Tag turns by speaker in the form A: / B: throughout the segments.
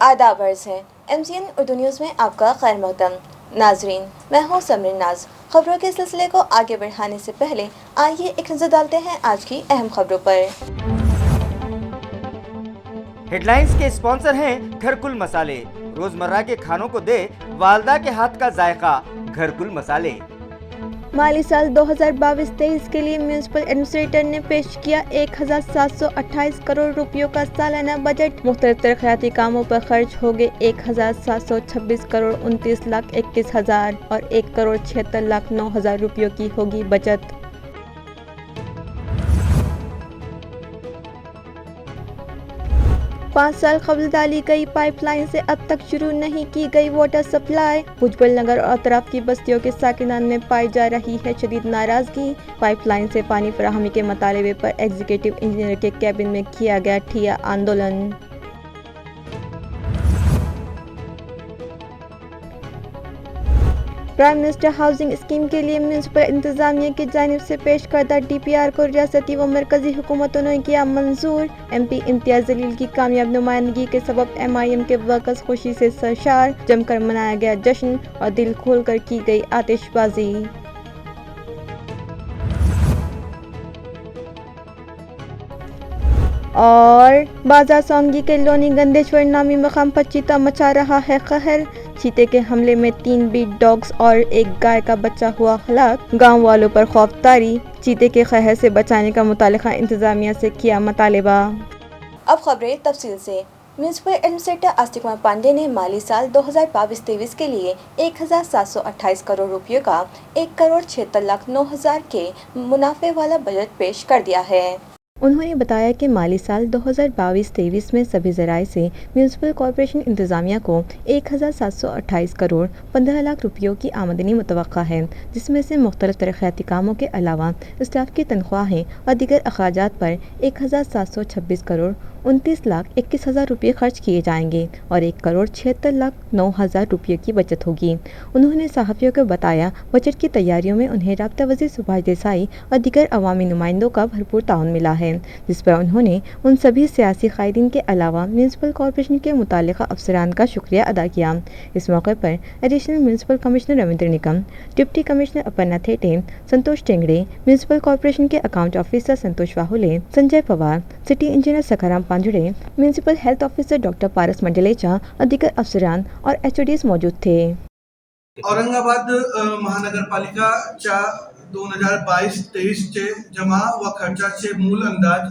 A: आदाब अर्ज़ है MCN उर्दू न्यूज़ में आपका खैर मक़दम। नाजरीन, मैं हूँ समरीन नाज। खबरों के सिलसिले को आगे बढ़ाने से पहले आइए एक नज़र डालते हैं आज की अहम खबरों पर।
B: हेडलाइंस के स्पॉन्सर हैं घरकुल मसाले। रोजमर्रा के खानों को दे वालदा के हाथ का जायका, घरकुल मसाले।
C: माली साल 2022-23 के लिए म्यूनिसिपल एडमिनिस्ट्रेटर ने पेश किया 1728 करोड़ रुपयों का सालाना बजट। मुख्तलिफ तरक्याती कामों पर खर्च हो गए 1726 करोड़ 29 लाख 21 हजार और 1 करोड़ 76 लाख 9 हजार रुपयों की होगी बचत। पाँच साल कबल डाली गई पाइपलाइन से अब तक शुरू नहीं की गई वाटर सप्लाई। भुजबल नगर और अतराफ की बस्तियों के साकिनान में पाई जा रही है शदीद नाराजगी। पाइपलाइन से पानी फराहमी के मुतालबे पर एग्जीक्यूटिव इंजीनियर के कैबिन में किया गया ठिया आंदोलन। प्राइम मिनिस्टर हाउसिंग स्कीम के लिए म्यूनिसिपल इंतजामिया की जानिब से पेश करदा DPR को रियासती व मरकजी हुकूमतों ने किया मंजूर। MP इम्तियाज जलील की कामयाब नुमाइंदगी के सबब MIM के वर्कर्स खुशी से सरशार। जमकर मनाया गया जश्न और दिल खोल कर की गई आतिशबाजी। और बाजार सोंगी के लोनी गंदेश्वर नामी मकाम पर चीता मचा रहा है कहर। चीते के हमले में 3 बीट डॉग्स और एक गाय का बच्चा हुआ हलाक। गांव वालों पर खौफतारी। चीते के कहर से बचाने का मुतालिका इंतजामिया से किया मुतालिबा।
A: अब खबरें तफसील से। म्यूनिसिपल एडमिनिस्ट्रेटर आस्तिक कुमार पांडे ने माली साल 2022-23 के लिए 1728 करोड़ रुपयों का 1 करोड़ 76 लाख 9 हजार के मुनाफे वाला बजट पेश कर दिया है।
C: उन्होंने बताया कि माली साल 2022-23 में सभी ज़राए से म्यूनिसिपल कॉरपोरेशन इंतज़ामिया को 1728 करोड़ 15 लाख रुपयों की आमदनी मुतवक्का है, जिसमें से मुख्तलिफ तरक्याती कामों के अलावा स्टाफ की तनख्वाहें और दीगर अखराजात पर 1726 करोड़ 29 लाख 21 हज़ार रुपये खर्च किए जाएंगे और 1 करोड़ 76 लाख 9 हज़ार रुपये की बचत होगी। उन्होंने सहाफ़ियों को बताया बजट की तैयारियों में उन्हें राब्ता वज़ीर सुभाष देसाई और दीगर अवामी नुमाइंदों का भरपूर ताउन मिला है, जिस पर उन्होंने उन सभी सियासी कायदीन के अलावा म्यूनिसिपल कॉरपोरेशन के मुताल्लिक़ा अफसरान का शुक्रिया अदा किया। इस मौके पर additional municipal commissioner Ravindra Nikam, deputy commissioner Aparna Thete, Santosh Tengde, municipal corporation के account officer Santosh Wahule, Sanjay Pawar, city engineer Sakharam Panjude, municipal health officer doctor Paras Mandlecha और दीगर अफसरान और HODs मौजूद थे।
D: औरंगाबाद महानगरपालिकाच्या 2022-23 चे जमा व खर्चाचे मूल अंदाज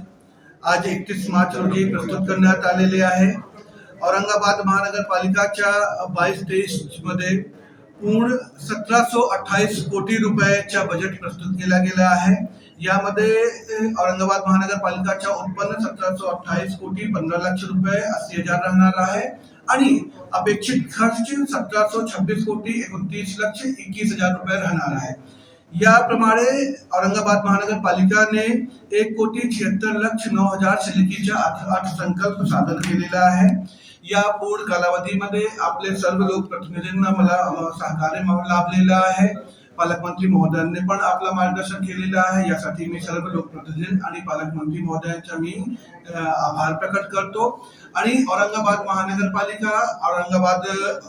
D: आज 31 मार्च रोजी प्रस्तुत करण्यात आलेले आहे। औरंगाबाद महानगरपालिकाच्या 22-23 मध्ये पूर्ण 1728 कोटी रुपयाचा बजेट प्रस्तुत केला गेला आहे। यामध्ये औरंगाबाद महानगरपालिकाच्या उत्पन्न 1728 कोटी 15 लाख रुपये 80,000 राहणार आहे आणि अपेक्षित खर्च 1726 कोटी 29 लाख 21,000 रुपये राहणार आहे। याप्रमाणे औरंगाबाद महानगरपालिकाने 1 कोटी 76 लाख 9 हजार शिल्लकीचा अर्थसंकल्प सादर केलेला आहे। या पूर्ण कालावधीमध्ये आपले सर्व लोकप्रतिनिधींना मला सहकार्य लाभलेलं आहे। पालकमंत्री महोदयांनी पण आपलं मार्गदर्शन केलेलं आहे। यासाठी मी सर्व लोकप्रतिनिधी आणि पालकमंत्री महोदयांचा मी आभार प्रकट करतो आणि औरंगाबाद महानगरपालिका, औरंगाबाद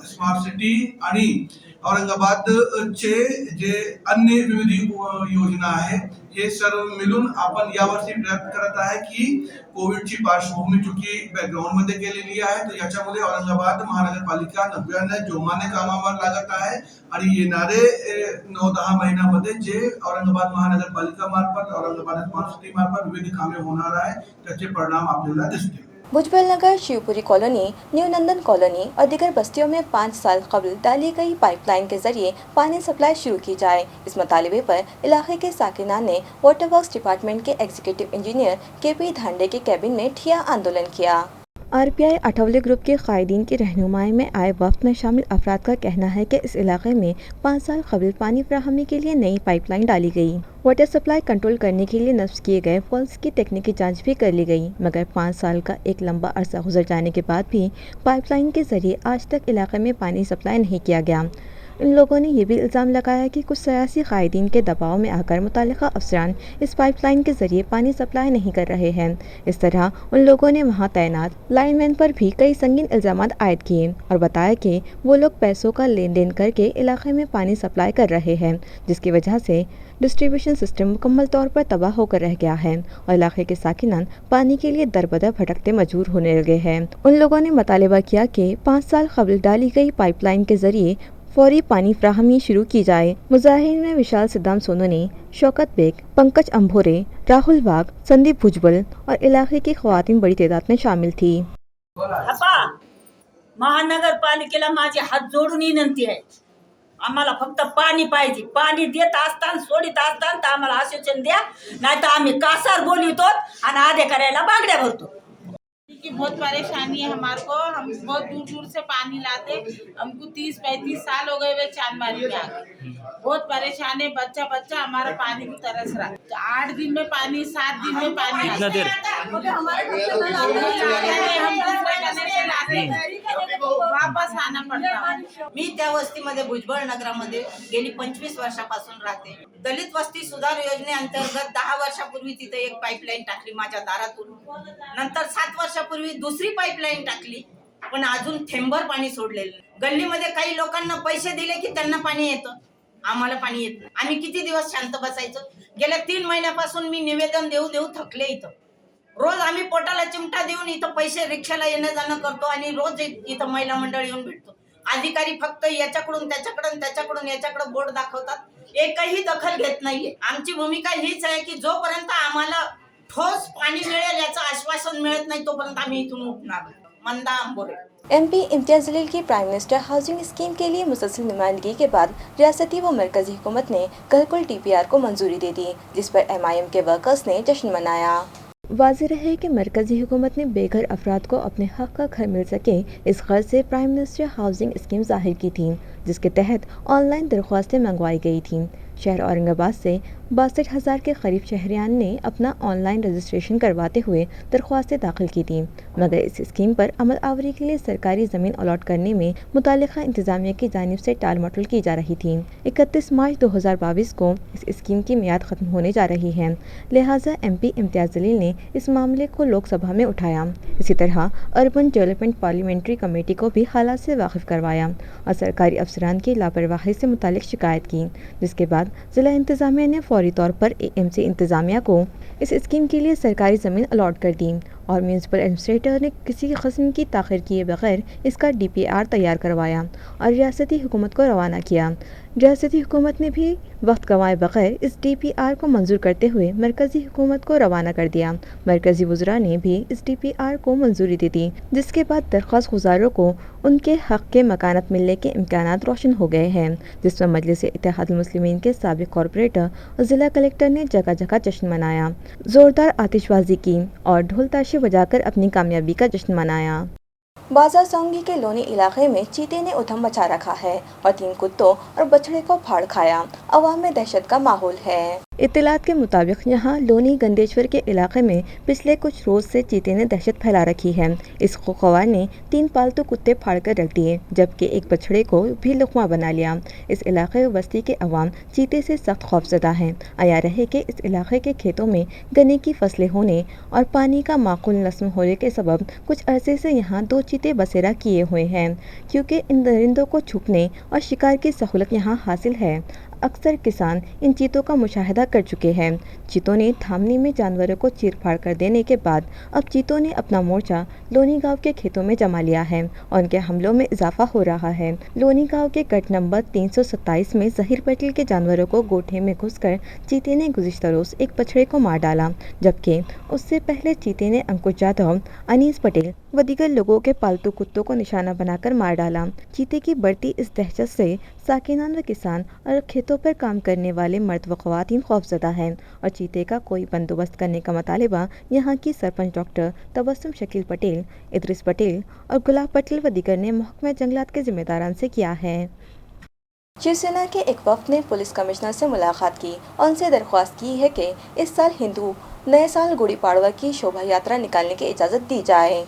D: स्मार्ट सिटी आणि औरंगाबादचे जे अन्य विविध योजना आहेत हे सर्व मिळून आपण यावर्षी प्रयत्न करत आहे की कोविडची पार्श्वभूमी चुकी बॅकग्राऊंड मध्ये केलेली आहे, तर याच्यामध्ये औरंगाबाद महानगरपालिका नव्याने जोमाने कामावर लागत आहे आणि येणारे 9-10 महिन्यामध्ये जे औरंगाबाद महानगरपालिका मार्फत औरंगाबाद स्मार्ट सिटी मार्फत विविध कामे होणार आहे त्याचे परिणाम आपल्याला दिसतील।
A: भुजबल नगर, शिवपुरी कॉलोनी, न्यू नंदन कॉलोनी और दीगर बस्तियों में 5 साल कबल डाली गई पाइपलाइन के जरिए पानी सप्लाई शुरू की जाए। इस मुतालबे पर इलाके के साकिनान ने वाटर वर्क्स डिपार्टमेंट के एग्जीक्यूटिव इंजीनियर KP धांडे के कैबिन में ठिया आंदोलन किया।
C: RPI अठवले ग्रुप के कायदीन की रहनुमाई में आए वफ्द में शामिल अफराद का कहना है कि इस इलाके में 5 साल कबल पानी फराहमी के लिए नई पाइपलाइन डाली गई। वाटर सप्लाई कंट्रोल करने के लिए नस्ब किए गए फॉल्स की टेक्निकी जांच भी कर ली गई, मगर 5 साल का एक लंबा अरसा गुजर जाने के बाद भी पाइपलाइन के जरिए आज तक इलाके में पानी सप्लाई नहीं किया गया। इन लोगों ने ये भी इल्ज़ाम लगाया कि कुछ सियासी कायदीन के दबाव में आकर मुतल्लिका अफसरान इस पाइपलाइन के ज़रिए पानी सप्लाई नहीं कर रहे हैं। इस तरह उन लोगों ने वहाँ तैनात लाइनमैन पर भी कई संगीन इल्ज़ाम आयद किए और बताया कि वो लोग पैसों का लेन देन करके इलाके में पानी सप्लाई कर रहे हैं, जिसकी वजह से डिस्ट्रीब्यूशन सिस्टम मुकम्मल तौर पर तबाह होकर रह गया है और इलाके के साकिनान पानी के लिए दरबदर भटकते मजबूर होने लगे हैं। उन लोगों ने मुतालबा किया कि 5 साल कबल डाली गई पाइपलाइन के जरिए फौरी पानी फ्राहमी शुरू की जाए। मुजाहिरीन में विशाल सिद्दाम सोनोनी, शौकत बेग, पंकज अंभोरे, राहुल वाघ, संदीप भुजबल और इलाके की खवातीन बड़ी तादाद में शामिल थी।
E: महानगरपालिकेला माझी हात जोडून विनंती आहे, आम्हाला फक्त पाणी पाहिजे। पाणी देत असताना सोडित असताना तर आम्हाला आश्वासन द्या, नाही तर आम्ही कासार बोलवितो आणि अधिकाऱ्याला बागड्या भरतो।
F: की बहुत परेशानी है हमारे को, हम बहुत दूर दूर से पानी लाते, हमको 30-35 साल हो गए वे चांदमारी में आके, बहुत परेशान है। बच्चा बच्चा हमारा पानी को तरस रहा, 8 दिन में पानी, 7 दिन में पानी आता है। हम दूसरे गली से लाते, वापस आना पड़ता।
E: मी त्या वस्तीमध्ये भुजबळ नगरामध्ये गेली 25 वर्षापासून राहते। दलित वस्ती सुधार योजनेअंतर्गत 10 वर्षापूर्वी तिथे एक पाईपलाईन टाकली माझ्या दारातून, नंतर 7 वर्षापूर्वी दुसरी पाईपलाईन टाकली, पण अजून थेंबर पाणी सोडलेलं नाही। गल्लीमध्ये काही लोकांना पैसे दिले की त्यांना पाणी येतं, आम्हाला पाणी येत नाही। आम्ही किती दिवस शांत बसायचं? गेल्या 3 महिन्यापासून मी निवेदन देऊ देऊ थकले। इथं रोज आम्ही पोटाला चिमटा देऊन इथं पैसे रिक्षाला येणं जाणं करतो आणि रोज इथं महिला मंडळ येऊन भेटतो। अधिकारी फक्त याच्याकडून त्याच्याकडून त्याच्याकडून याच्याकडे बोर्ड दाखवतात, एकही दखल घेत नाहीये। आमची भूमिका हीच आहे की जोपर्यंत आम्हाला ठोस पाणी मिळेल याचं आश्वासन मिळत नहीं तोपर्यंत आम्ही इथून उठणार नाही। मंदा अंबोरे।
A: MP इम्तियाज जलील की प्राइम मिनिस्टर हाउसिंग स्कीम के लिए मुसलसल नुमाइंदगी के बाद रियासती व मरकजी हुकूमत ने घरकुल DPR को मंजूरी दे दी, जिस पर MIM के वर्कर्स ने जश्न मनाया। वाज़ेह है कि मरकज़ी हुकूमत ने बेघर अफराद को अपने हक़ का घर मिल सके इस गर्ज से प्राइम मिनिस्टर हाउसिंग स्कीम ज़ाहिर की थी, जिसके तहत ऑनलाइन दरख्वास्तें मंगवाई गई थीं। शहर औरंगाबाद से 62,000 के करीब शहरियान ने अपना ऑनलाइन रजिस्ट्रेशन करवाते हुए दरख्वास्तें दाखिल की थीं, मगर इस स्कीम पर अमल आवरी के लिए सरकारी ज़मीन अलॉट करने में मुतालिका इंतज़ामिया की जानिब से टाल मटोल की जा रही थी। 31 मार्च 2022 को इस स्कीम की मियाद ख़त्म होने जा रही है, लिहाजा MP इम्तियाज़ जलील ने इस मामले को लोकसभा में उठाया। इसी तरह अर्बन डेवलपमेंट पार्लियामेंट्री कमेटी को भी हालात से वाकिफ़ करवाया और सरकारी अफसरान की लापरवाही से मुतालिक शिकायत की, जिसके बाद ज़िला इंतज़ामिया ने फौरी तौर पर AMC इंतज़ामिया को इस स्कीम के लिए सरकारी ज़मीन अलॉट कर दी और म्यूनसिपल एडमिनिस्ट्रेटर ने किसी किस्म की ताख़ीर किए बगैर इसका DPR तैयार करवाया और रियासती हुकूमत को रवाना किया। रियासती हुकूमत ने भी वक्त गंवाए बगैर इस DPR को मंजूर करते हुए मरकज़ी हुकूमत को रवाना कर दिया। मरकज़ी वज़रा ने भी इस DPR को मंजूरी दे दी, जिसके बाद दरख्वास्त गुज़ारों को उनके हक़ के मकानत मिलने के इम्कानात रोशन हो गए हैं, जिसमें मजलिस इत्तेहादुल मुस्लिमीन के साबिक़ कॉरपोरेटर और ज़िला कलेक्टर ने जगह जगह जश्न मनाया, ज़ोरदार आतिशबाजी की और ढोल ताशे बजाकर अपनी कामयाबी का जश्न मनाया। बाजार सोंगी के लोनी इलाके में चीते ने उधम मचा रखा है और 3 कुत्तों और बछड़े को फाड़ खाया। अवाम में दहशत का माहौल है। इत्तलात के मुताबिक यहाँ लोनी गंदेश्वर के इलाके में पिछले कुछ रोज़ से चीते ने दहशत फैला रखी है। इस खुखवार ने 3 पालतू कुत्ते फाड़ कर रख दिए, जबकि एक बछड़े को भी लुक़मा बना लिया। इस इलाके बस्ती के अवाम चीते से सख्त खौफज़दा हैं। आया रहे कि इस इलाके के खेतों में गन्ने की फसलें होने और पानी का माकूल नस्म होने के सबब कुछ अरसे से यहाँ 2 चीते बसेरा किए हुए हैं, क्योंकि इन दरिंदों को छुपने और शिकार की सहूलत यहाँ हासिल है। अक्सर किसान इन चीतों का मुशाहिदा कर चुके हैं। चीतों ने धामनी में जानवरों को चीर फाड़ कर देने के बाद अब चीतों ने अपना मोर्चा लोनी गांव के खेतों में जमा लिया है और उनके हमलों में इजाफा हो रहा है। लोनी गांव के गट नंबर 327 में ज़हीर पटेल के जानवरों को गोठे में घुसकर चीते ने गुज़िश्ता रोज़ एक बछड़े को मार डाला, जबकि उससे पहले चीते ने अंकुश यादव, अनीस पटेल व दीगर लोगों के पालतू कुत्तों को निशाना बनाकर मार डाला। चीते की बढ़ती इस दहशत से साकिनान व किसान और खेतों पर काम करने वाले मर्द व ख़वातीन खौफज़दा हैं और चीते का कोई बंदोबस्त करने का मुतालिबा यहाँ की सरपंच डॉक्टर तबस्सुम शकील पटेल, इदरिस पटेल और गुलाब पटेल व दीगर ने महकमा जंगलात के ज़िम्मेदारान से किया है। शिवसेना के एक वफ़द ने पुलिस कमिश्नर से मुलाकात की और उनसे दरख्वास्त की है कि इस साल हिंदू नए साल गुड़ी पाड़वा की शोभा यात्रा निकालने की इजाज़त दी जाए।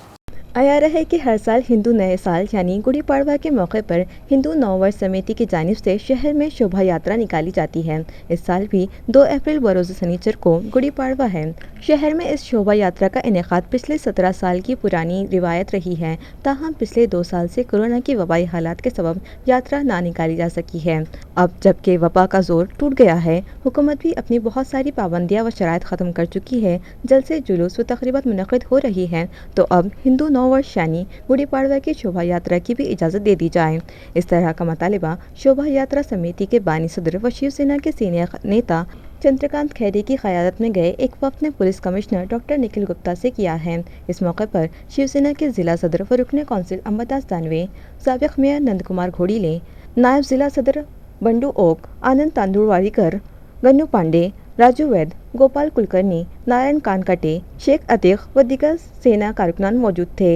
C: आया है कि हर साल हिंदू नए साल यानी गुड़ी पड़वा के मौके पर हिंदू नववर्ष समिति की जानिब से शहर में शोभा यात्रा निकाली जाती है। इस साल भी 2 अप्रैल बरोज़ शनिचर को गुड़ी पड़वा है। शहर में इस शोभा यात्रा का इनेकाद पिछले 17 साल की पुरानी रिवायत रही है। ताहम पिछले 2 साल से कोरोना की वबाई हालात के सबब यात्रा ना निकाली जा सकी है। अब जबकि वबा का जोर टूट गया है, हुकूमत भी अपनी बहुत सारी पाबंदियाँ व शराइत ख़त्म कर चुकी है। जल्द से जुलूस व तकरीबत मुनक़िद हो रही हैं, तो अब हिंदू नववर्ष यानी गुड़ी पड़वा की शोभा यात्रा की भी इजाज़त दे दी जाए। इस तरह का मुतालिबा शोभा यात्रा समिति के बानी सदर व शिवसेना के सीनियर नेता चंद्रकांत खैरे की क़यादत में गए एक वफ़द ने police commissioner doctor Nikhil Gupta से किया है। इस मौके पर शिवसेना के ज़िला सदर व रुकन कौंसिल अंबादास दानवे, साबिक़ मेयर नंद कुमार घोड़ीले, नायब ज़िला सदर बंडू ओक, आनंद तांदुलवाड़ीकर, गन्नू पांडे, राजू वैद, गोपाल कुलकर्णी, नारायण कानकटे, शेख अतीक व दीगर सेना कारकुनान मौजूद थे।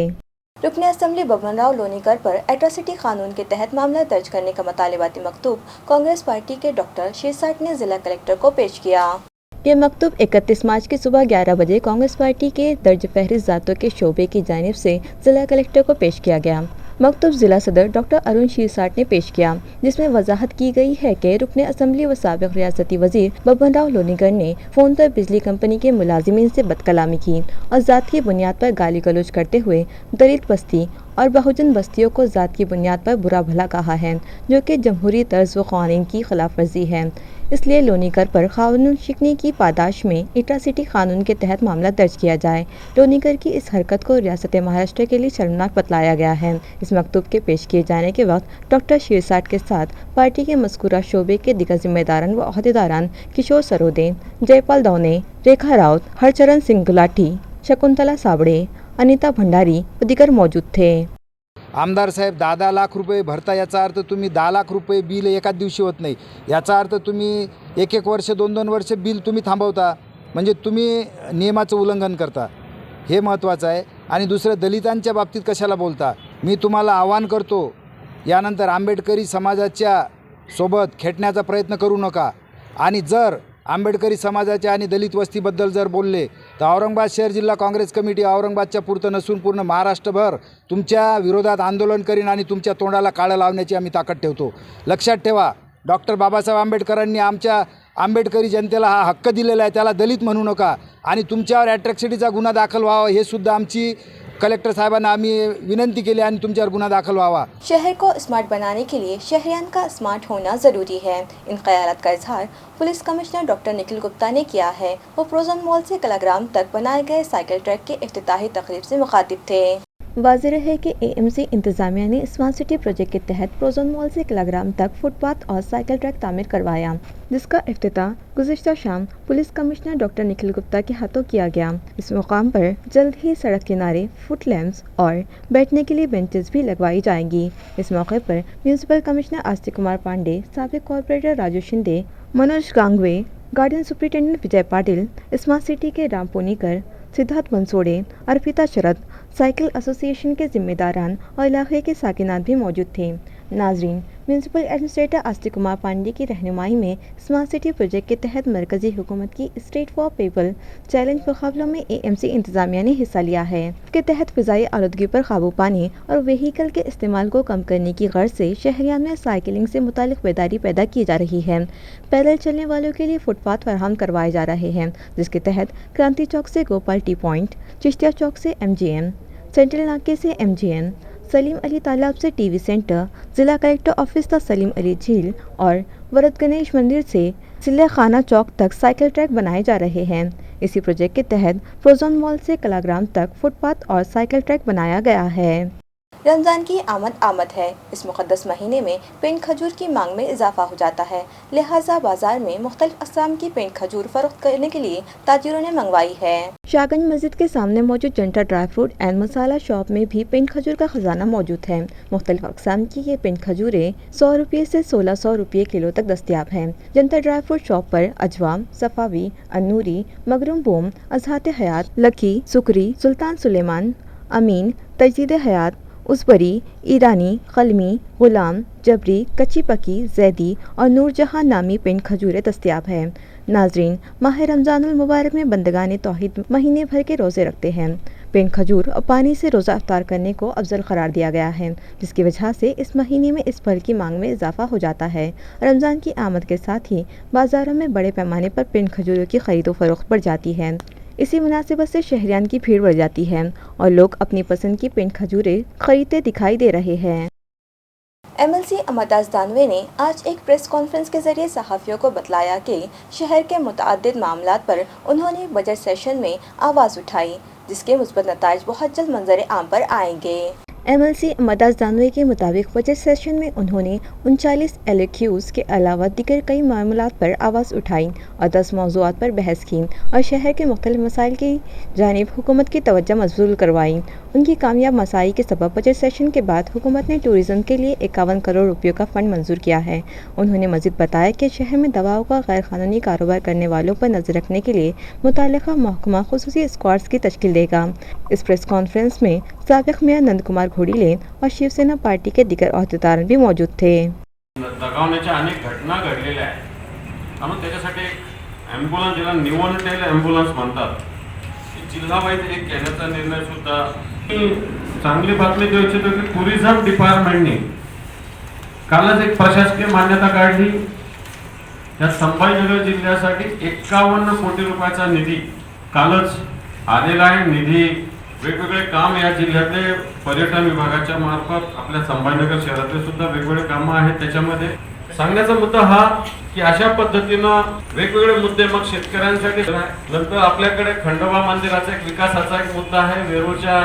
A: रुकन असम्बली बबन राव लोनीकर पर एट्रोसिटी कानून के तहत मामला दर्ज करने का मुतालिबाती मकतूब कांग्रेस पार्टी के डॉक्टर शिरसाट ने जिला कलेक्टर को पेश किया।
C: ये मकतूब 31 मार्च की सुबह 11 बजे कांग्रेस पार्टी के दर्ज फहरिस्त ज़ातों के शोबे की जानिब से जिला कलेक्टर को पेश किया गया। मकतूब ज़िला सदर डॉक्टर अरुण शिरसाट ने पेश किया, जिसमें वजाहत की गई है कि रुकन असम्बली व साबिक़ रियासती वज़ीर बबन राव लोनीकर ने फ़ोन पर बिजली कंपनी के मुलाजिमीन से बदकलामी की और ज़ात की बुनियाद पर गाली गलौज करते हुए दलित बस्ती और बहुजन बस्तियों को ज़ात की बुनियाद पर बुरा भला कहा है, जो कि जमहूरी तर्ज व क़वानीन की खिलाफ वर्जी है। इसलिए लोनीकर पर कानून शिकनी की पादाश में एट्रोसिटी कानून के तहत मामला दर्ज किया जाए। लोनीकर की इस हरकत को रियासत महाराष्ट्र के लिए शर्मनाक बतलाया गया है। इस मकतूब के पेश किए जाने के वक्त डॉक्टर शिरसाट के साथ पार्टी के मज़कूरा शोबे के दिगर जिम्मेदारान व अहदेदारान किशोर सरोदे, जयपाल दौने, रेखा राउत, हरचरण सिंह गुलाटी, शकुंतला साबड़े, अनिता भंडारी व दिगर मौजूद थे।
G: आमदार साहेब 10 लाख रुपये भरता, याचा अर्थ तुम्ही 10 लाख रुपये बिल एकाच दिवशी होत नाही। याचा अर्थ तुम्ही 1-1 वर्ष 2-2 वर्ष बिल तुम्ही थांबवता, म्हणजे तुम्ही नियमाचं उल्लंघन करता, हे महत्त्वाचं आहे। आणि दुसरं, दलितांच्या बाबतीत कशाला बोलता? मी तुम्हाला आवाहन करतो, यानंतर आंबेडकरी समाजाच्या सोबत खेटण्याचा प्रयत्न करू नका। आणि जर आंबेडकरी समाजाच्या आणि दलित वस्तीबद्दल जर बोलले तर औरंगाबाद शहर जिल्हा काँग्रेस कमिटी औरंगाबादच्या पुरतं नसून पूर्ण महाराष्ट्रभर तुमच्या विरोधात आंदोलन करीन आणि तुमच्या तोंडाला काळं लावण्याची आम्ही ताकद ठेवतो। लक्षात ठेवा, डॉक्टर बाबासाहेब आंबेडकरांनी आमच्या आंबेडकरी जनतेला हा हक्क दिलेला आहे, त्याला दलित म्हणू नका। आणि तुमच्यावर ॲट्रॉसिटीचा गुन्हा दाखल व्हावा, हे सुद्धा आमची कलेक्टर साहबाना आम्ही विनंती केली आणि तुमच्यावर गुन्हा दाखल व्हावा।
A: शहर को स्मार्ट बनाने के लिए शहरियान का स्मार्ट होना ज़रूरी है। इन ख्यालात का इजहार police commissioner doctor Nikhil Gupta ने किया है। वो प्रोजन मॉल से कलाग्राम तक बनाए गए साइकिल ट्रैक के इफ्तिताही तकरीब से मुखातिब थे।
C: वाज़ेह है कि AMC इंतज़ामिया ने स्मार्ट सिटी प्रोजेक्ट के तहत प्रोजन मॉल से कलाग्राम तक फुटपाथ और साइकिल ट्रैक तामीर करवाया, जिसका इफ्तिताह गुज़िश्ता शाम police commissioner doctor Nikhil Gupta के हाथों किया गया। इस मुकाम पर जल्द ही सड़क किनारे फुट लैम्प्स और बैठने के लिए बेंचेस भी लगवाई जाएंगी। इस मौके पर म्यूनसिपल कमिश्नर आस्तिक कुमार पांडे, साबिक़ corporator Raju Shinde, Manoj Gangwe, garden superintendent Vijay Patil, smart city के राम पुनीकर, सिद्धार्थ बनसोड़े, अर्पिता शरद, साइकिल एसोसिएशन के जिम्मेदारान और इलाके के साकिनात भी मौजूद थे। नाजरीन, म्यूनसिपल एडमिनिस्ट्रेटर आस्तिक कुमार पांडे की रहनुमाई में स्मार्ट सिटी प्रोजेक्ट के तहत मरकजी हुकूमत की स्टेट फॉर पीपल चैलेंज मुकाबलों में AMC इंतज़ामिया ने हिस्सा लिया है। इसके तहत फ़िज़ाई आलूदगी पर काबू पाने और व्हीकल के इस्तेमाल को कम करने की गर्ज से शहरियान में साइकिलिंग से मुतालिक बेदारी पैदा की जा रही है। पैदल चलने वालों के लिए फुटपाथ फराहम करवाए जा रहे हैं, जिसके तहत क्रांति चौक से गोपाल टी पॉइंट, चिश्तिया चौक से MGM, सेंट्रल नाके से MGM, सलीम अली तालाब से TV सेंटर, ज़िला कलेक्टर ऑफिस तक सलीम अली झील और वरद गणेश मंदिर से सिल्ले खाना चौक तक साइकिल ट्रैक बनाए जा रहे हैं। इसी प्रोजेक्ट के तहत प्रोजन मॉल से कलाग्राम तक फुटपाथ और साइकिल ट्रैक बनाया गया है।
A: रमज़ान की आमद है। इस मुक़द्दस महीने में पेंट खजूर की मांग में इजाफा हो जाता है, लिहाजा बाजार में मुख्तलिफ अक़साम की पेंट खजूर फ़रोख्त करने के लिए ताजिरों ने मंगवाई है।
C: शाहगंज मस्जिद के सामने मौजूद Janta dry fruit and masala shop में भी पेंट खजूर का खजाना मौजूद है। मुख्तलिफ अक़साम की ये पेंट खजूरें 100 रुपये से 1600 रुपये किलो तक दस्तियाब हैं। जनता ड्राई फ्रूट शॉप पर अजवाम, सफ़ावी, अनूरी, मगरूम बोम, अज़हात हयात, लकी, सुकरी, सुल्तान सुलेमान, अमीन, तजदीद हयात, उसबरी, ईरानी, कलमी, गुलाम, जबरी, कच्ची पकी, जैदी और नूरजहां नामी पेंट खजूरें दस्तियाब हैं। नाजरीन, माह रमज़ानुल मुबारक में बंदगान तौहीद महीने भर के रोज़े रखते हैं। पिंड खजूर और पानी से रोज़ा इफ्तार करने को अफजल करार दिया गया है, जिसकी वजह से इस महीने में इस फल की मांग में इजाफा हो जाता है। रमज़ान की आमद के साथ ही बाज़ारों में बड़े पैमाने पर पिंड खजूरों की खरीदो फरोख्त बढ़ जाती है। इसी मुनासिबत से शहरियान की भीड़ बढ़ जाती है और लोग अपनी पसंद की पिंड खजूरें खरीदते दिखाई दे रहे हैं।
A: एमएलसी अमरदास दानवे ने आज एक प्रेस कॉन्फ्रेंस के जरिए सहाफ़ियों को बतलाया कि शहर के मुतअद्दिद मामलात पर उन्होंने बजट सेशन में आवाज़ उठाई, जिसके मुस्बत नताइज बहुत जल्द मंजर आम पर आएंगे। एमएलसी अमरदास दानवे के मुताबिक बजट सेशन में उन्होंने 39 LAQs के अलावा दीगर कई मामलात पर आवाज़ उठाई और 10 मौज़ूआत पर बहस की और शहर के मुख्तलिफ मसाइल की जानिब हुकूमत की तवज्जो मबज़ूल करवाई। उनकी कामयाब मसाई के सबब बजट सेशन के बाद हुकूमत ने टूरिज़म के लिए 51 करोड़ रुपयों का फ़ंड मंजूर किया है। उन्होंने मज़ीद बताया कि शहर में दवाओं का गैर कानूनी कारोबार करने वालों पर नज़र रखने के लिए मुतल्लिक़ा महकमा खुसूसी स्क्वाड्स की तश्कील देगा। इस प्रेस कॉन्फ्रेंस में साबिक़ मेयर नंद कुमार घोड़ीलेन और शिवसेना पार्टी के दीगर अहदेदार भी मौजूद थे।
H: दगावण्याच्या अनेक घटना घडलेल्या आहेत, त्यामुळे त्याच्यासाठी एक ॲम्ब्युलन्स, ज्याला निवॉन्टेड ॲम्ब्युलन्स म्हणतात, जिल्हा वाईज एक घेण्याचा निर्णय सुद्धा। चांगली बातमी देऊ इच्छितो की टुरिझम डिपार्टमेंटने कालच एक प्रशासकीय मान्यता काढली। या संभाजीनगर जिल्ह्यासाठी 51 कोटी रुपयाचा निधी कालच आलेला आहे। निधी वेगवेगळे काम या जिल्ह्यातले पर्यटन विभागाच्या मार्फत आपल्या संभाजीनगर शहरातले सुद्धा वेगवेगळे कामं आहेत। त्याच्यामध्ये सांगण्याचा मुद्दा हा की अशा पद्धतीनं वेगवेगळे मुद्दे मग शेतकऱ्यांसाठी। नंतर आपल्याकडे खंडोबा मंदिराचा एक विकासाचा एक मुद्दा आहे, वेरूळच्या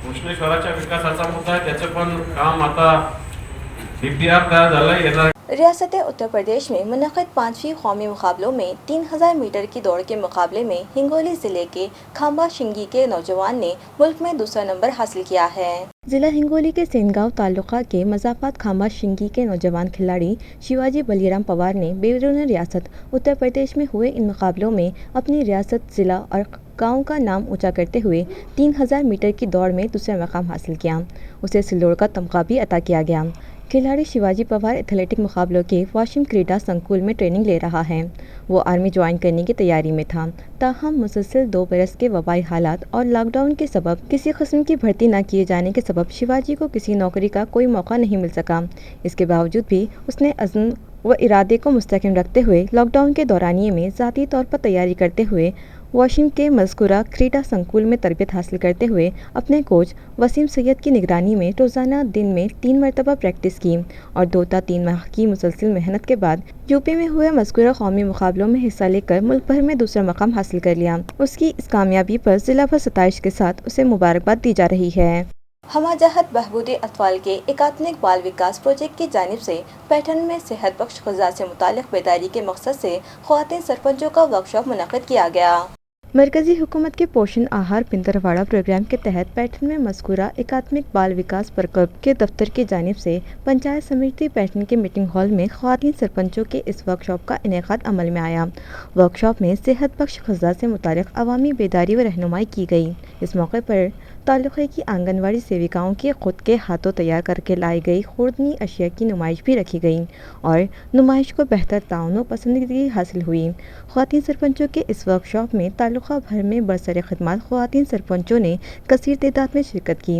H: कृष्णेश्वराच्या विकासाचा मुद्दा आहे, त्याचं पण काम आता DPR तयार झालंय। येणार
A: रियासत उत्तर प्रदेश में मुनक़िद 5वीं कौमी मुकाबलों में 3000 मीटर की दौड़ के मुकाबले में हिंगोली ज़िले के खांबा शिंगी के नौजवान ने मुल्क में दूसरा नंबर हासिल किया है। ज़िला हिंगोली के सेनगांव तालुका के मज़ाफ़ात खांबा शिंगी के नौजवान खिलाड़ी शिवाजी बलिराम पवार ने बैरून रियासत उत्तर प्रदेश में हुए इन मुकाबलों में अपनी रियासत, ज़िला और गाँव का नाम ऊंचा करते हुए 3000 मीटर की दौड़ में दूसरा मकाम हासिल किया। उसे सिल्लोड़ का तमगा भी अता किया गया। खिलाड़ी शिवाजी पवार एथलेटिक मुकाबलों के वाशिम क्रीडा संकुल में ट्रेनिंग ले रहा है। वो आर्मी ज्वाइन करने की तैयारी में था, ताहम मुसलसल 2 बरस के वबाई हालात और लॉकडाउन के सबब किसी किस्म की भर्ती न किए जाने के सबब शिवाजी को किसी नौकरी का कोई मौका नहीं मिल सका। इसके बावजूद भी उसने अज़्म व इरादे को मुस्तहकम रखते हुए लॉकडाउन के दौरानिए में ज़ाती तौर पर तैयारी करते हुए वाशिम के मज़कूरा क्रीडा संकुल में तरबियत हासिल करते हुए अपने कोच वसीम सैयद की निगरानी में रोज़ाना दिन में 3 मरतबा प्रैक्टिस की और 2 से 3 माह की मुसलसल मेहनत के बाद यूपी में हुए मज़कूरा कौमी मुकाबलों में हिस्सा लेकर मुल्क भर में दूसरा मकाम हासिल कर लिया। उसकी इस कामयाबी पर ज़िला भर सताइश के साथ उसे मुबारकबाद दी जा रही है। हमाजहत बहबूदी अतफाल के एकात्मिक बाल विकास प्रोजेक्ट की जानिब से पैठन में सेहत बख्श ग़िज़ा से मुताल्लिक़ बेदारी के मकसद से ख़वातीन सरपंचों का वर्कशॉप मुनक़िद किया गया। मरकज़ी हुकूमत के पोषण आहार पिंदरवाड़ा प्रोग्राम के तहत पैठन में मज़कूरा एकात्मिक बाल विकास प्रकल्प के दफ्तर की जानिब से पंचायत समिति पैठन के मीटिंग हॉल में ख़वातीन सरपंचों के इस वर्कशॉप का इनेकाद अमल में आया। वर्कशॉप में सेहत बख्श ग़िज़ा से मुताल्लिक़ अवामी बेदारी व रहनुमाई की गई। इस मौके पर तालुक़े की आंगनवाड़ी सेविकाओं की खुद के हाथों तैयार करके लाई गई खुर्दनी अशिया की नुमाइश भी रखी गई और नुमाइश को बेहतर ताउन व पसंदीदगी हासिल हुई। ख़वातीन सरपंचों के इस वर्कशॉप में तालुका भर में बरसर ख़िदमत ख़वातीन सरपंचों ने कसीर तादाद में शिरकत की।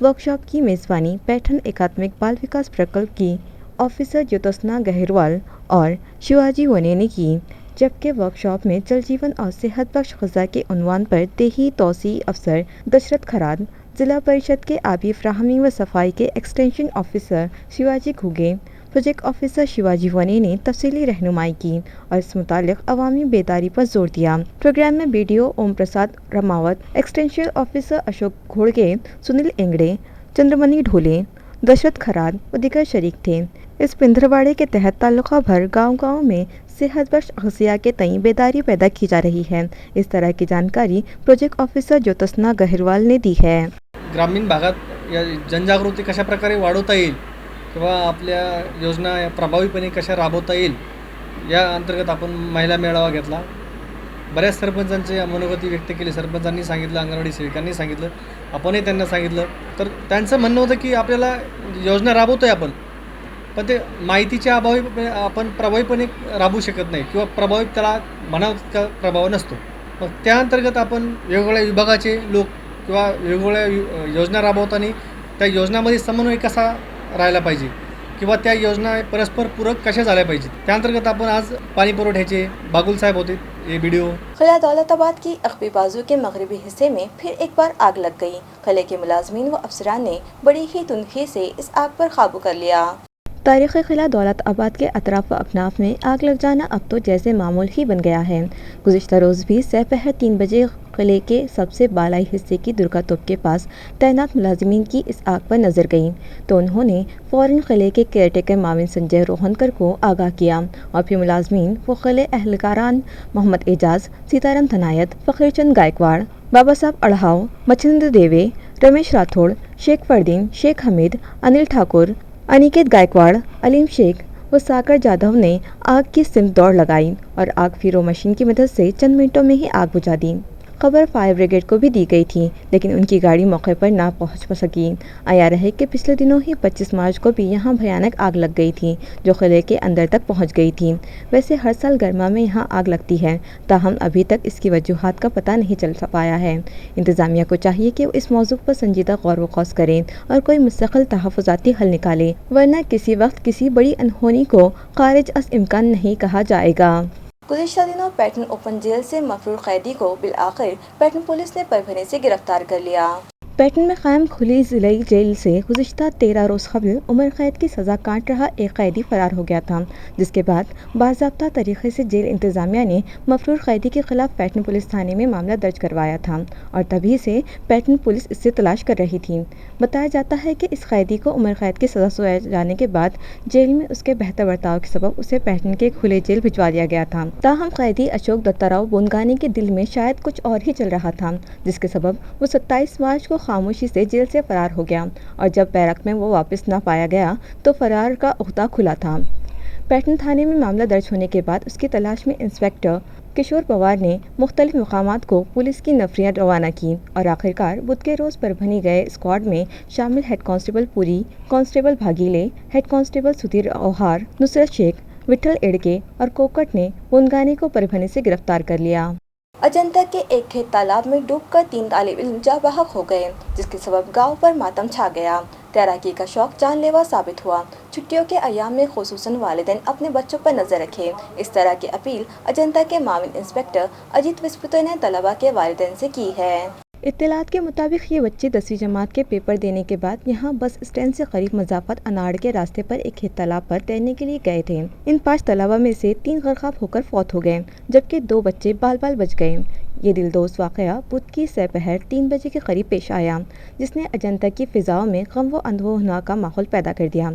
A: वर्कशॉप की मेज़बानी पैठन एकात्मिक बाल विकास प्रकल्प की ऑफिसर ज्योत्सना गहरवाल और शिवाजी वने ने की, जबकि वर्कशॉप में जल जीवन और सेहत बख्श ग़िज़ा के उन्वान पर देही तौसी अफसर दशरथ खराद, ज़िला परिषद के आबी फ्राहमी व सफाई के extension officer Shivaji Ghuge, project officer Shivaji वने ने तफसीली रहनुमाई की और इस मुतालिक अवामी बेदारी पर जोर दिया। प्रोग्राम में BDO ओम प्रसाद रमावत, एक्सटेंशन ऑफिसर अशोक घोड़गे, सुनील एंगड़े, चंद्रमणि ढोले, दशरथ खराद व दीगर शरीक थे। इस पिंदरवाड़े के तहत तालुका भर गाँव-गाँव में सेहत बख्श अशिया के तई बेदारी पैदा की जा रही है। इस तरह की जानकारी प्रोजेक्ट ऑफिसर ज्योत्सना गहरवाल ने दी है।
I: ग्रामीण भागात या जनजागृती कशा प्रकारे वाढवता येईल किंवा आपल्या योजना प्रभावीपणे कशा राबवता येईल या अंतर्गत आपण महिला मेळावा घेतला। बऱ्याच सरपंचांची मनोगती व्यक्त केली, सरपंचांनी सांगितलं, अंगणवाडी सेविकांनी सांगितलं, आपणही त्यांना सांगितलं। तर त्यांचं म्हणणं होतं की आपल्याला योजना राबवतोय आपण, पण ते माहितीच्या अभावी आपण प्रभावीपणे राबवू शकत नाही किंवा प्रभावी त्याला म्हणावं का प्रभाव नसतो। मग त्या अंतर्गत आपण वेगवेगळ्या विभागाचे लोक किंवा वेगवेगळ्या योजना राबवताना त्या योजनामध्ये समन्वय कसा राहायला पाहिजे किंवा त्या योजना परस्पर पूरक कशा झाल्या पाहिजेत, त्या अंतर्गत आपण आज पाणी पुरवठ्याचे बागुल साहेब होते, ये वीडियो।
A: खला दौलताबाद की अखबी बाजू के मगरबी हिस्से में फिर एक बार आग लग गई। खले के मुलाजमीन व अफसरान ने बड़ी ही तुंदगी से इस आग पर काबू कर लिया। तारीख़ खिला दौलताबाद के अतराफ व अकनाफ में आग लग जाना अब तो जैसे मामूल ही बन गया है। गुज़िश्ता रोज़ भी दोपहर 3 बजे किले के सबसे बालाई हिस्से की दुर्गा तोप के पास तैनात मुलाजिमीन की इस आग पर नज़र गई तो उन्होंने फ़ौरन किले के केयरटेकर माविन संजय रोहनकर को आगाह किया और फिर मुलाजिमीन व किले अहलकारान मोहम्मद एजाज, सीताराम धनायत, फ़कीरचंद गायकवाड़, बाबा साहब अड़हाव, मच्छिंद्र देवे, रमेश राठौड़, शेख फरदीन, शेख हमीद, अनिल ठाकुर, अनिकेत गायकवाड़, अलीम शेख व साकर जाधव ने आग की सिमत दौड़ लगाई और आग फीरो मशीन की मदद से चंद मिनटों में ही आग बुझा दी। खबर फायर ब्रिगेड को भी दी गई थी, लेकिन उनकी गाड़ी मौके पर ना पहुंच सकी। आया रहे कि पिछले दिनों ही 25 मार्च को भी यहां भयानक आग लग गई थी, जो किले के अंदर तक पहुंच गई थी। वैसे हर साल गर्मा में यहां आग लगती है, ताहम अभी तक इसकी वजूहात का पता नहीं चल पाया है। इंतज़ामिया को चाहिए कि वो इस मौजू पर संजीदा गौर व खौस करें और कोई मुस्तकिल तहफ़्फ़ुज़ाती हल निकाले, वरना किसी वक्त किसी बड़ी अनहोनी को खारिज अस इम्कान नहीं कहा जाएगा। गुज़िश्ता दिनों पैटर्न ओपन जेल से मफरूर कैदी को बिल आखिर पैटर्न पुलिस ने परभनी से गिरफ्तार कर लिया। पैटर्न में कायम खुली ज़िलाई जेल से गुज़िश्ता 13 रोज़ कबल उम्र कैद की सज़ा काट रहा एक कैदी फ़रार हो गया था, जिसके बाद बाज़ाब्ता तरीक़े से जेल इंतज़ामिया ने मफरूर कैदी के ख़िलाफ़ पैटर्न पुलिस थाने में मामला दर्ज करवाया था और तभी से पैटर्न पुलिस इससे तलाश कर रही थी। बताया जाता है कि इस कैदी को उम्र कैद की सज़ा सुनाए जाने के बाद जेल में उसके बेहतर बर्ताव के सबब उसे पैटर्न के खुले जेल भिजवा दिया गया था। ताहम कैदी अशोक दत्ताराव बोनगानी के दिल में शायद कुछ और ही चल रहा था, जिसके सबब वो 27 मार्च को खामोशी से जेल से फरार हो गया और जब बैरक में वो वापस ना पाया गया तो फरार का उख्ता खुला था। पैटर्न थाने में मामला दर्ज होने के बाद उसकी तलाश में इंस्पेक्टर किशोर पवार ने मुख्तलिफ मकामात को पुलिस की नफरियाँ रवाना की और आखिरकार बुध के रोज़ परभनी गए स्क्वाड में शामिल हेड कांस्टेबल पुरी, कांस्टेबल भागीले, हेड कांस्टेबल सुधीर ओहार, नुसरत शेख, विठल एड़के और कोकट ने बोनगानी को परभनी से गिरफ्तार कर लिया। अजंता के एक खेत तालाब में डूबकर 3 तालिब इल्म जाबाहक हो गए, जिसके सबब गांव पर मातम छा गया। तैराकी का शौक जानलेवा साबित हुआ। छुट्टियों के अयाम में खुसूसन वालिदैन अपने बच्चों पर नजर रखें, इस तरह की अपील अजंता के माविन इंस्पेक्टर अजीत विस्पुते ने तलबा के वालिदैन से की है। इत्तलात के मुताबिक ये बच्चे 10वीं जमात के पेपर देने के बाद यहाँ बस स्टैंड से करीब मजाफत अनाड़ के रास्ते पर एक खेत तालाब पर तैरने के लिए गए थे। इन 5 तलबा में से 3 गर्काब होकर फौत हो गए, जबकि 2 बच्चे बाल बाल बच गए। ये दिलदोज़ वाक़या बुध की दोपहर 3 बजे के करीब पेश आया, जिसने अजंता की फ़िज़ाओं में गम व अंदोहना का माहौल पैदा कर दिया।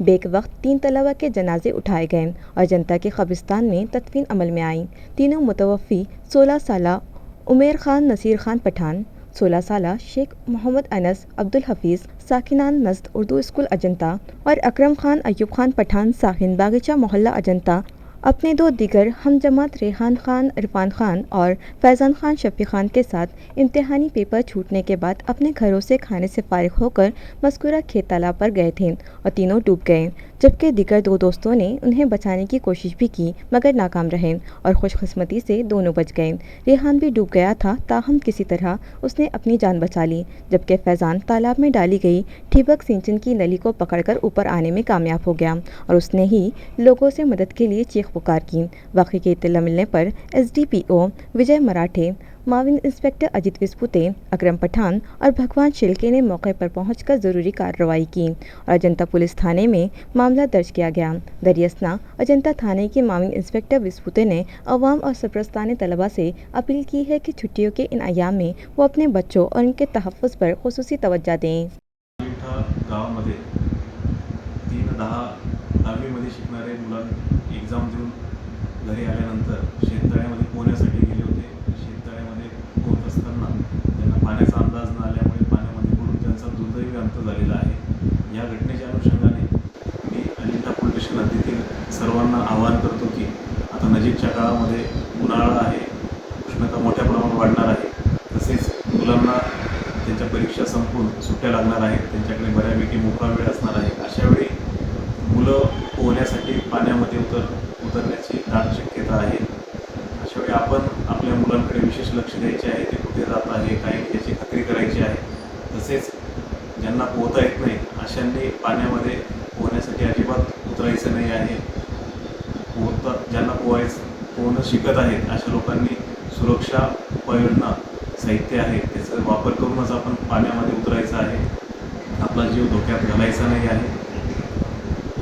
A: बेक वक्त 3 तलबा के जनाजे उठाए गए और अजंता के कब्रिस्तान में तदफीन अमल में आई। तीनों मुतवफ़ी 16 साला उमेर खान नसीर खान पठान, 16 साला शेख मोहम्मद अनस अब्दुल हफीज़ साकिनान नज़द उर्दू स्कूल अजंता और अकरम खान अयूब खान पठान साकिन बागीचा मोहल्ला अजंता अपने 2 दिगर हम जमात रेहान खान इरफान खान और फैज़ान खान शफ़ी खान के साथ इम्तिहानी पेपर छूटने के बाद अपने घरों से खाने से फारिग होकर मज़कूरा खेत तालाब पर गए थे और तीनों डूब गए, जबकि दिगर 2 दोस्तों ने उन्हें बचाने की कोशिश भी की मगर नाकाम रहे और खुशकिस्मती से दोनों बच गए। रेहान भी डूब गया था, ताहम किसी तरह उसने अपनी जान बचा ली, जबकि फैज़ान तालाब में डाली गई ठिबक सिंचन की नली को पकड़कर ऊपर आने में कामयाब हो गया और उसने ही लोगों से मदद के लिए चीख पुकार की। वाक़े की इत्तला मिलने पर SDPO विजय मराठे, माविन इंस्पेक्टर अजीत विस्पुते, अकरम पठान और भगवान शिल्के ने मौके पर पहुंचकर ज़रूरी कार्रवाई की और अजंता पुलिस थाने में मामला दर्ज किया गया। दरियासना अजंता थाने के माविन इंस्पेक्टर विस्पुते ने अवाम और सरपरस्तान तलबा से अपील की है कि छुट्टियों के इन अयाम में वो अपने बच्चों और उनके तहफ़्फ़ुज़ पर खुसूसी तवज्जो दें।
J: गावामध्ये 3-10-10वीमध्ये शिकणारे मुलं एक्झाम देऊन घरी आल्यानंतर शेततळ्यामध्ये पोहण्यासाठी गेले होते। शेततळ्यामध्ये पोहत असताना त्यांना पाण्याचा अंदाज न आल्यामुळे पाण्यामध्ये पडून त्यांचा दुर्दैवी अंत झालेला आहे। या घटनेच्या अनुषंगाने मी अजिंठा पोलीस स्टेशन हद्दीतील सर्वांना आवाहन करतो की आता नजीकच्या काळामध्ये उन्हाळा आहे, उष्णता मोठ्या प्रमाणात वाढणार आहे, तसेच मुलांना त्यांच्या परीक्षा संपून सुट्ट्या लागणार आहेत, त्यांच्याकडे बऱ्यापैकी मोकळा वेळ असणार आहे। अशा वेळी मुलं पोहण्यासाठी पाण्यामध्ये उतरण्याची दाट शक्यता आहे। अशा वेळी आपण आपल्या मुलांकडे विशेष लक्ष द्यायचे आहे, ते कुठे जात आहे काय याची खात्री करायची उतरायचं नाही आहे. ज्यांना पोहणं शिकत आहेत अशा लोकांनी सुरक्षा उपाययोजना साहित्य आहे त्याचा वापर करूनच आपण पाण्यामध्ये उतरायचं आहे. आपला जीव धोक्यात घालायचा नाही आहे.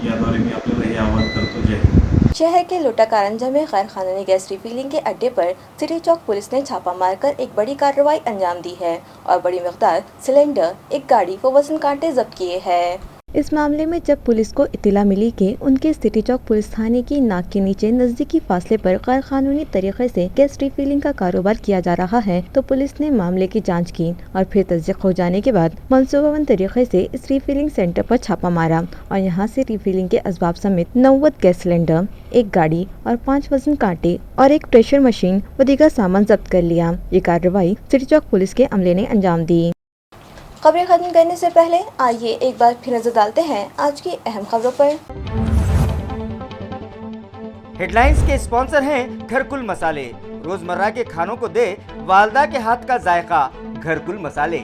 J: याद्वारे मी आपल्याला हे आवाहन करतो. जय हिंद.
A: शहर के लोटा कारंजा में गैर कानूनी गैस रिफिलिंग के अड्डे पर सिटी चौक पुलिस ने छापा मारकर एक बड़ी कार्रवाई अंजाम दी है और बड़ी मिकदार सिलेंडर, एक गाड़ी व वजन कांटे जब्त किए हैं।
C: इस मामले में जब पुलिस को इत्तला मिली कि उनके सिटी चौक पुलिस थाने की नाक के नीचे नज़दीकी फासले पर गैर कानूनी तरीके से गैस रिफिलिंग का कारोबार किया जा रहा है, तो पुलिस ने मामले की जांच की और फिर तस्दीक हो जाने के बाद मनसूबाबंद तरीके से इस रिफिलिंग सेंटर पर छापा मारा और यहां से रिफिलिंग के असबाब समेत 90 गैस सिलेंडर, एक गाड़ी और 5 वजन कांटे और एक प्रेशर मशीन व दीगर सामान जब्त कर लिया। ये कार्रवाई सिटी चौक पुलिस के अमले ने अंजाम दी।
A: खबरें खत्म करने से पहले आइए एक बार फिर नजर डालते हैं आज की अहम खबरों पर।
B: हेडलाइंस के स्पॉन्सर हैं घरकुल मसाले। रोजमर्रा के खानों को दे वालदा के हाथ का जायका, घरकुल मसाले।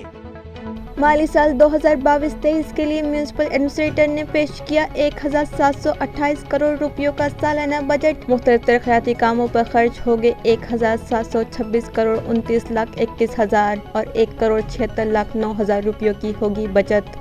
C: माली साल 2022-23 के लिए म्यूनिसिपल एडमिनिस्ट्रेटर ने पेश किया 1728 करोड़ रुपयों का सालाना बजट। मुख्तलिफ तरक्याती कामों पर खर्च हो गए 1726 करोड़ 29,21,000 और 1 करोड़ 76,09,000 रुपयों की होगी बचत।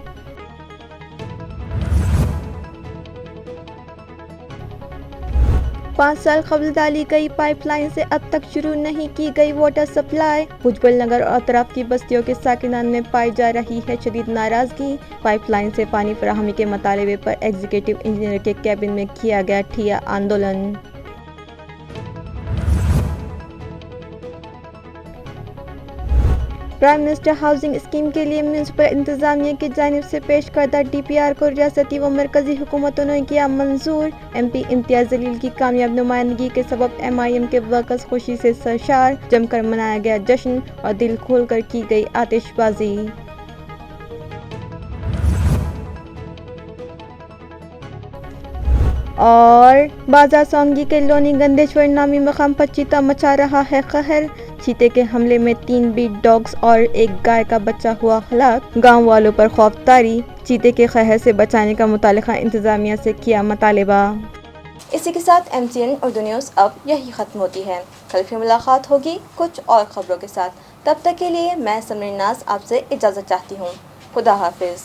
C: पाँच साल कबल डाली गई पाइपलाइन से अब तक शुरू नहीं की गई वाटर सप्लाई। भुजबल नगर और अतराफ की बस्तियों के साकिनान में पाई जा रही है शदीद नाराजगी। पाइपलाइन से पानी फराहमी के मुतालबे पर एग्जीक्यूटिव इंजीनियर के कैबिन में किया गया ठिया आंदोलन। प्राइम मिनिस्टर हाउसिंग स्कीम के लिए म्यूनिसिपल इंतजामिया की जानिब से पेश करदा DPR को रियासती व मरकजी हुकूमतों ने किया मंजूर। MP इम्तियाज जलील की कामयाब नुमाइंदगी के सबब MIM के वर्कर्स खुशी से सरशार। जमकर मनाया गया जश्न और दिल खोल कर की गई आतिशबाजी। और बाजार सोंगी के लोनी गंदेश्वर नामी मकाम पर चीता मचा रहा है कहर। चीते के हमले में 3 बीट डॉग्स और एक गाय का बच्चा हुआ हलाक। गांव वालों पर खौफतारी। चीते के कहर से बचाने का मुतालिका इंतजामिया से किया मुतालिबा।
A: इसी के साथ MCN उर्दू न्यूज़ अब यही ख़त्म होती है। कल फिर मुलाकात होगी कुछ और ख़बरों के साथ। तब तक के लिए मैं समरीन नाज आपसे इजाज़त चाहती हूँ। खुदा हाफिज़।